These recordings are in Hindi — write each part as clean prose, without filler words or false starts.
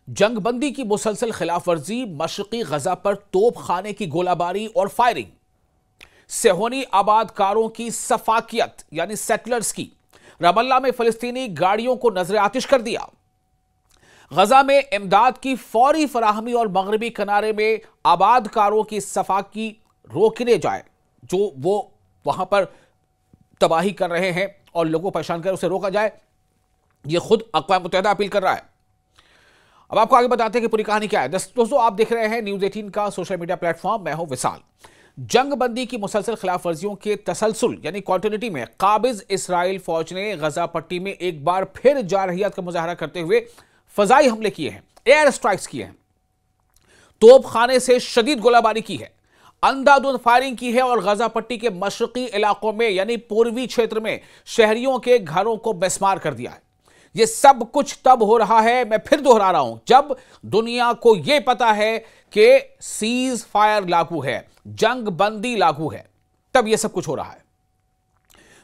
जंगबंदी की मुसलसल खिलाफवर्जी, मशरकी गजा पर तोप खाने की गोलाबारी और फायरिंग, सेहोनी आबादकारों की सफाकियत यानी सेटलर्स की, रमल्ला में फलस्तीनी गाड़ियों को नजर आतिश कर दिया, गजा में इमदाद की फौरी फराहमी और मगरबी किनारे में आबादकारों की सफाकी रोकने जाए जो वो वहां पर तबाही कर रहे हैं और लोगों को परेशान कर उसे रोका जाए। ये खुद अक़वाम मुत्तहिदा अपील कर रहा है। अब आपको आगे बताते हैं कि पूरी कहानी क्या है। दोस्तों, आप देख रहे हैं न्यूज़ 18 का सोशल मीडिया प्लेटफॉर्म। मैं हूं विशाल। जंगबंदी की मुसलसल खिलाफ वर्जियों के तसलसल यानी कॉन्टिन्यूटी में काबिज इसराइल फौज ने गजा पट्टी में एक बार फिर जारहियत का मुजाहरा करते हुए फजाई हमले किए हैं, एयर स्ट्राइक्स किए हैं, तोप खाने से शदीद गोलाबारी की है, अंधाधुंध फायरिंग की है और गजा पट्टी के मशरकी इलाकों में यानी पूर्वी क्षेत्र में शहरियों के घरों को बेस्मार कर दिया है। यह सब कुछ तब हो रहा है, मैं फिर दोहरा रहा हूं, जब दुनिया को यह पता है कि सीज फायर लागू है, जंग बंदी लागू है, तब यह सब कुछ हो रहा है।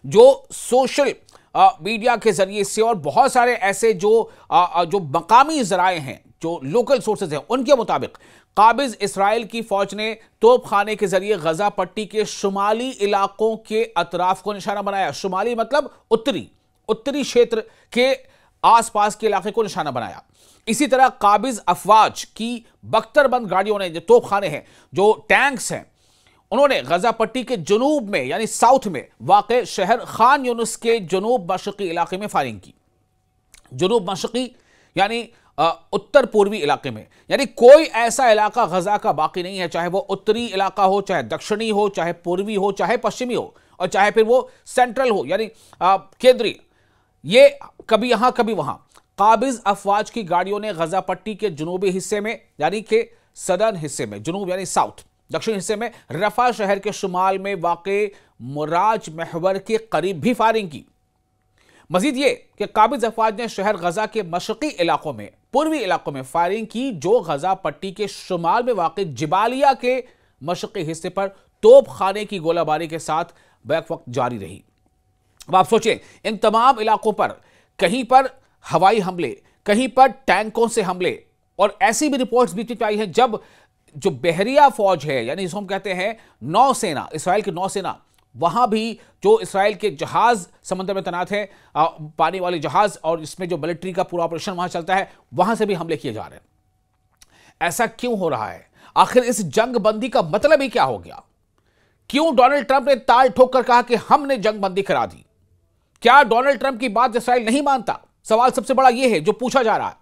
जो सोशल मीडिया के जरिए से और बहुत सारे ऐसे जो मकामी जराए हैं, जो लोकल सोर्सेज हैं, उनके मुताबिक काबिज इसराइल की फौज ने तोप खाने के जरिए गजा पट्टी के शुमाली इलाकों के अतराफ को निशाना बनाया। शुमाली मतलब उत्तरी क्षेत्र के आसपास के इलाके को निशाना बनाया। इसी तरह काबिज अफवाज की बख्तरबंद गाड़ियों ने, जो तोप खाने हैं, जो टैंक्स हैं, उन्होंने गजा पट्टी के जुनूब में यानी साउथ में वाक़ शहर खान यूनुस के जुनूब मशरकी इलाके में फायरिंग की। जुनूब मशरकी यानी उत्तर पूर्वी इलाके में, यानी कोई ऐसा इलाका गजा का बाकी नहीं है, चाहे वो उत्तरी इलाका हो, चाहे दक्षिणी हो, चाहे पूर्वी हो, चाहे पश्चिमी हो, और चाहे फिर वो सेंट्रल हो यानी केंद्रीय, ये कभी यहां कभी वहां। काबिज अफवाज की गाड़ियों ने गजा पट्टी के जुनूबी हिस्से में यानी कि सदर्न हिस्से में, जुनूब यानी साउथ, दक्षिण हिस्से में रफा शहर के शुमाल में वाक़े मुराज महवर के करीब भी फायरिंग की। मजीद ये कि काबिज अफवाज ने शहर गजा के मशरकी इलाकों में, पूर्वी इलाकों में फायरिंग की, जो गजा पट्टी के शुमाल में वाक़े जिबालिया के मशरकी हिस्से पर तोप खाने की गोलाबारी के साथ बैक वक्त जारी रही। अब आप सोचें, इन तमाम इलाकों पर कहीं पर हवाई हमले, कहीं पर टैंकों से हमले, और ऐसी भी रिपोर्ट्स बीच में आई हैं जब जो बहरिया फौज है यानी जिसको हम कहते हैं नौसेना, इसराइल की नौसेना, वहां भी जो इसराइल के जहाज समंदर में तैनात है, पानी वाले जहाज, और इसमें जो मिलिट्री का पूरा ऑपरेशन वहां चलता है, वहां से भी हमले किए जा रहे हैं। ऐसा क्यों हो रहा है? आखिर इस जंग बंदी का मतलब ही क्या हो गया? क्यों डोनाल्ड ट्रंप ने ताल ठोक कर कहा कि हमने जंग बंदी करा दी? क्या डोनाल्ड ट्रंप की बात इसराइल नहीं मानता? सवाल सबसे बड़ा यह है जो पूछा जा रहा है।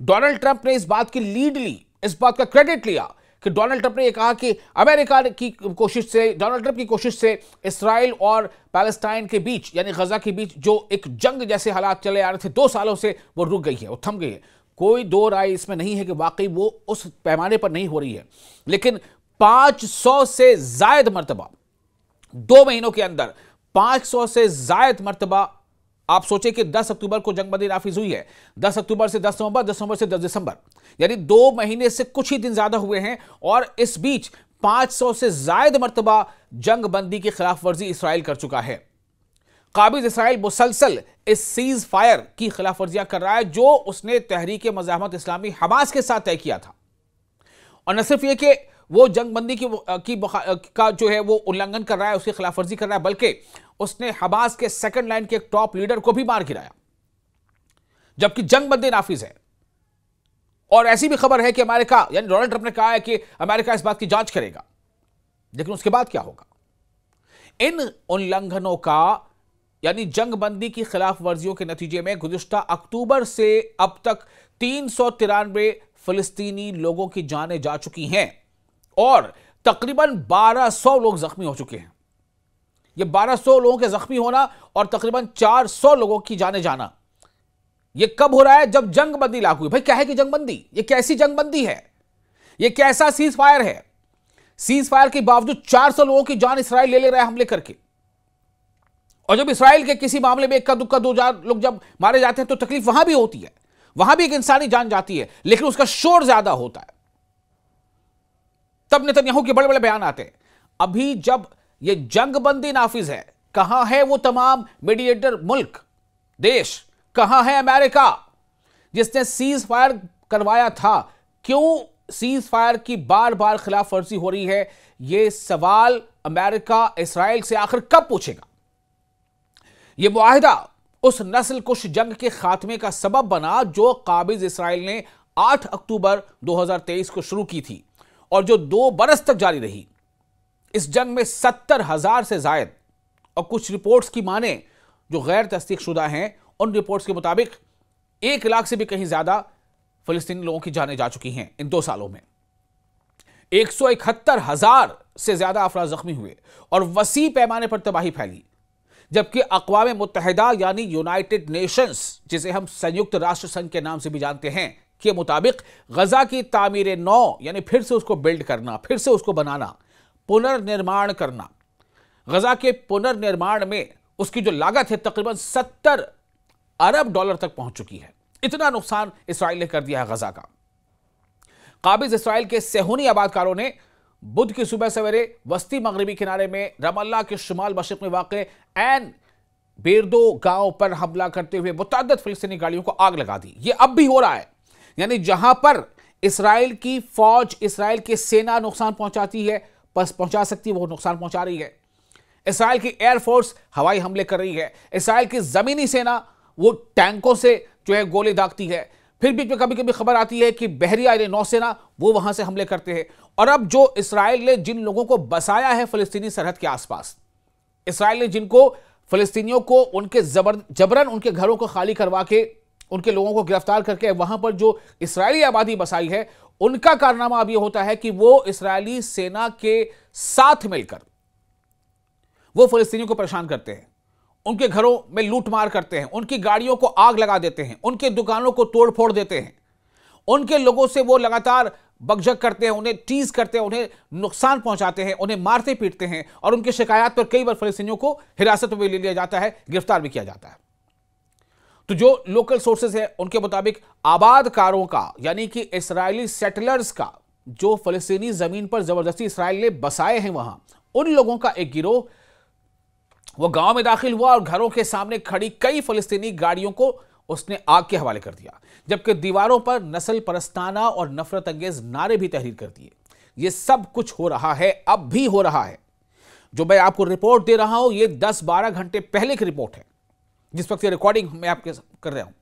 डोनाल्ड ट्रंप ने इस बात की लीड ली, इस बात का क्रेडिट लिया कि डोनाल्ड ट्रंप ने यह कहा कि अमेरिका की कोशिश से, डोनाल्ड ट्रंप की कोशिश से इसराइल और पैलेस्टाइन के बीच यानी गजा के बीच जो एक जंग जैसे हालात चले आ रहे थे 2 सालों से, वो रुक गई है, वो थम गई है। कोई दो राय इसमें नहीं है कि वाकई वो उस पैमाने पर नहीं हो रही है, लेकिन 500 से जायद मरतबा 2 महीनों के अंदर 500 से जायद मरतबा, आप सोचें कि 10 अक्टूबर को जंगबंदी नाफिज हुई है, 10 अक्टूबर से 10 नवंबर, 10 नवंबर से 10 दिसंबर, यानी 2 महीने से कुछ ही दिन ज्यादा हुए हैं, और इस बीच 500 से जायद मरतबा जंगबंदी की खिलाफ वर्जी इसराइल कर चुका है। काबिज इसराइल मुसलसल इस सीज फायर की खिलाफ वर्जियां कर रहा है जो उसने तहरीक मज़ाहमत इस्लामी हमास के साथ तय किया था। और न सिर्फ यह कि वो जंगबंदी का जो है वो उल्लंघन कर रहा है, उसकी खिलाफ वर्जी कर रहा है, बल्कि उसने हमास के सेकंड लाइन के एक टॉप लीडर को भी मार गिराया, जबकि जंगबंदी नाफिज है। और ऐसी भी खबर है कि अमेरिका यानी डोनाल्ड ट्रंप ने कहा है कि अमेरिका इस बात की जांच करेगा, लेकिन उसके बाद क्या होगा? इन उल्लंघनों का यानी जंगबंदी की खिलाफ वर्जियों के नतीजे में गुज़िश्ता अक्टूबर से अब तक 393 फिलिस्तीनी लोगों की जानें जा चुकी हैं और तकरीबन 1200 लोग जख्मी हो चुके हैं। ये 1200 लोगों के जख्मी होना और तकरीबन 400 लोगों की जाने जाना, ये कब हो रहा है? जब जंगबंदी लागू हुई। भाई क्या है कि जंगबंदी? ये कैसी जंगबंदी है? ये कैसा सीज फायर है? सीज फायर के बावजूद 400 लोगों की जान इसराइल ले रहा है हमले करके। और जब इसराइल के किसी मामले में इक्का दुक्का 2000 लोग जब मारे जाते हैं तो तकलीफ वहां भी होती है, वहां भी एक इंसानी जान जाती है, लेकिन उसका शोर ज्यादा होता है। तब नेतन्याहू के बड़े बड़े बयान आते हैं। अभी जब ये जंगबंदी नाफिज है, कहां है वो तमाम मीडिएटर मुल्क, देश? कहां है अमेरिका जिसने सीज फायर करवाया था? क्यों सीज फायर की बार बार खिलाफ वर्जी हो रही है? यह सवाल अमेरिका इसराइल से आखिर कब पूछेगा? यह मुआहिदा उस नस्ल कुश जंग के खात्मे का सबब बना जो काबिज इसराइल ने 8 अक्टूबर 2023 को शुरू की थी और जो 2 बरस तक जारी रही। इस जंग में 70,000 से जायद, और कुछ रिपोर्ट्स की माने जो गैर तस्दीकशुदा हैं, उन रिपोर्ट्स के मुताबिक 1 लाख से भी कहीं ज्यादा फिलिस्तीनी लोगों की जानें जा चुकी हैं इन 2 सालों में। 171,000 से ज्यादा अफराद जख्मी हुए और वसी पैमाने पर तबाही फैली। जबकि अक़वाम मुत्तहिदा यानी यूनाइटेड नेशंस, जिसे हम संयुक्त राष्ट्र संघ के नाम से भी जानते हैं, के मुताबिक गजा की तामीर नौ यानी फिर से उसको बिल्ड करना, फिर से उसको बनाना, पुनर्निर्माण करना, गजा के पुनर्निर्माण में उसकी जो लागत है तकरीबन 70 अरब डॉलर तक पहुंच चुकी है। इतना नुकसान इसराइल ने कर दिया है गजा का। काबिज इसराइल के सेहूनी आबादकारों ने बुध की सुबह सवेरे वस्ती मगरबी किनारे में रमल्ला के शुमाल मशरिक में वाक़ एन बेरदो गांव पर हमला करते हुए मुतअद्दिद फिलिस्तीनी गाड़ियों को आग लगा दी। यह अब भी हो रहा है, यानी जहां पर इसराइल की फौज, इसराइल की सेना नुकसान पहुंचाती है, बस पहुंचा सकती है, वो नुकसान पहुंचा रही है। इसराइल की एयरफोर्स हवाई हमले कर रही है, इसराइल की जमीनी सेना वो टैंकों से जो है गोले दागती है। फिर बीच में कभी कभी खबर आती है कि बहरिया नौसेना वो वहां से हमले करते हैं। और अब जो इसराइल ने जिन लोगों को बसाया है फिलिस्तीनी सरहद के आसपास, इसराइल ने जिनको फिलिस्तीनियों को उनके जबरन उनके घरों को खाली करवा के उनके लोगों को गिरफ्तार करके वहां पर जो इसराइली आबादी बसाई है, उनका कारनामा अब यह होता है कि वो इसराइली सेना के साथ मिलकर वो फिलिस्तीनियों को परेशान करते हैं, उनके घरों में लूटमार करते हैं, उनकी गाड़ियों को आग लगा देते हैं, उनके दुकानों को तोड़ फोड़ देते हैं, उनके लोगों से वो लगातार बकझक करते हैं, उन्हें टीज करते हैं, उन्हें नुकसान पहुंचाते हैं, उन्हें मारते पीटते हैं। और उनकी शिकायत पर कई बार फिलिस्तीनियों को हिरासत में ले लिया जाता है, गिरफ्तार भी किया जाता है। तो जो लोकल सोर्सेज है उनके मुताबिक आबादकारों का यानी कि इसराइली सेटलर्स का जो फिलिस्तीनी जमीन पर जबरदस्ती इसराइल ने बसाए हैं वहां, उन लोगों का एक गिरोह वो गांव में दाखिल हुआ और घरों के सामने खड़ी कई फिलिस्तीनी गाड़ियों को उसने आग के हवाले कर दिया, जबकि दीवारों पर नस्ल परस्ताना और नफरत अंगेज नारे भी तहरीर कर दिए। यह सब कुछ हो रहा है, अब भी हो रहा है। जो मैं आपको रिपोर्ट दे रहा हूं, यह 10-12 घंटे पहले की रिपोर्ट है, जिस वक्त ये रिकॉर्डिंग मैं आपके कर रहा हूं।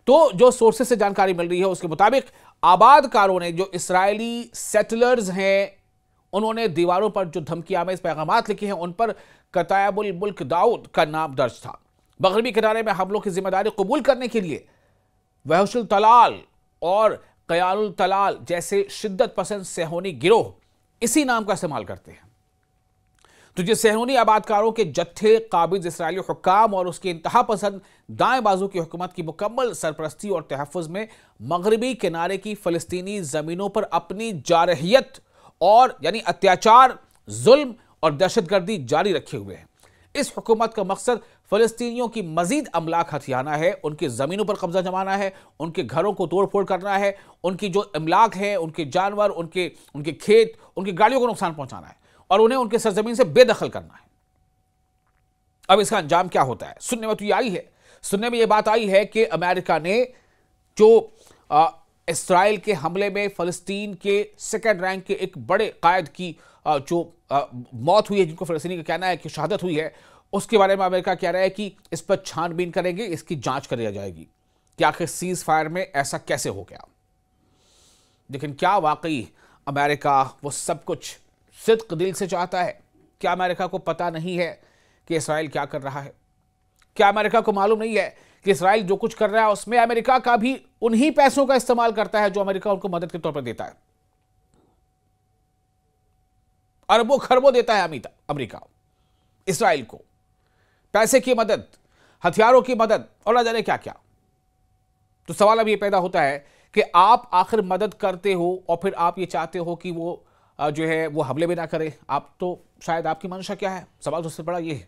तो जो सोर्सेज से जानकारी मिल रही है उसके मुताबिक आबादकारों ने, जो इसराइली सेटलर्स हैं, उन्होंने दीवारों पर जो धमकियामेज पैगामात लिखे हैं उन पर कतायबुल मुल्क दाऊद का नाम दर्ज था। मगरबी किनारे में हमलों की जिम्मेदारी कबूल करने के लिए वहशुल तलाल और कयालुल तलाल जैसे शिद्दत पसंद सेहूनी गिरोह इसी नाम का इस्तेमाल करते हैं। तो जो सेहूनी आबादकारों के जत्थे काबिज इसराइली हुक्काम और उसके इंतहा पसंद दाएं बाजू की हुकूमत की मुकम्मल सरपरस्ती और तहफ़्फ़ुज़ में मगरबी किनारे की फ़लस्तीनी ज़मीनों पर अपनी जारहियत और यानी अत्याचार, जुल्म और दहशतगर्दी जारी रखे हुए हैं। इस हुकूमत का मकसद फ़लस्तीनियों की मजीद अमलाक हथियाना है, उनकी ज़मीनों पर कब्जा जमाना है, उनके घरों को तोड़ फोड़ करना है, उनकी जो अमलाक है, उनके जानवर, उनके खेत, उनकी गाड़ियों को नुकसान पहुंचाना है और उन्हें उनके सरजमीन से बेदखल करना है। अब इसका अंजाम क्या होता है? सुनने में तो ये आई है, सुनने में ये बात आई है कि अमेरिका ने जो इसराइल के हमले में फ़लस्तीन के सेकंड रैंक के एक बड़े कायद की जो मौत हुई है, जिनको फ़लस्तीनी का कहना है कि शहादत हुई है, उसके बारे में अमेरिका कह रहा है कि इस पर छानबीन करेंगे, इसकी जांच करी जाएगी कि आखिर सीज फायर में ऐसा कैसे हो गया। लेकिन क्या वाकई अमेरिका वो सब कुछ सिद्क दिल से चाहता है? क्या अमेरिका को पता नहीं है कि इसराइल क्या कर रहा है? क्या अमेरिका को मालूम नहीं है कि इसराइल जो कुछ कर रहा है उसमें अमेरिका का भी उन्हीं पैसों का इस्तेमाल करता है जो अमेरिका उनको मदद के तौर पर देता है? अरबों खरबों देता है अमेरिका इसराइल को, पैसे की मदद, हथियारों की मदद और न जाने क्या क्या। तो सवाल अब यह पैदा होता है कि आप आखिर मदद करते हो और फिर आप ये चाहते हो कि वो जो है वो हमले भी ना करे। आप तो शायद आपकी मंशा क्या है? सवाल तो सबसे बड़ा ये है।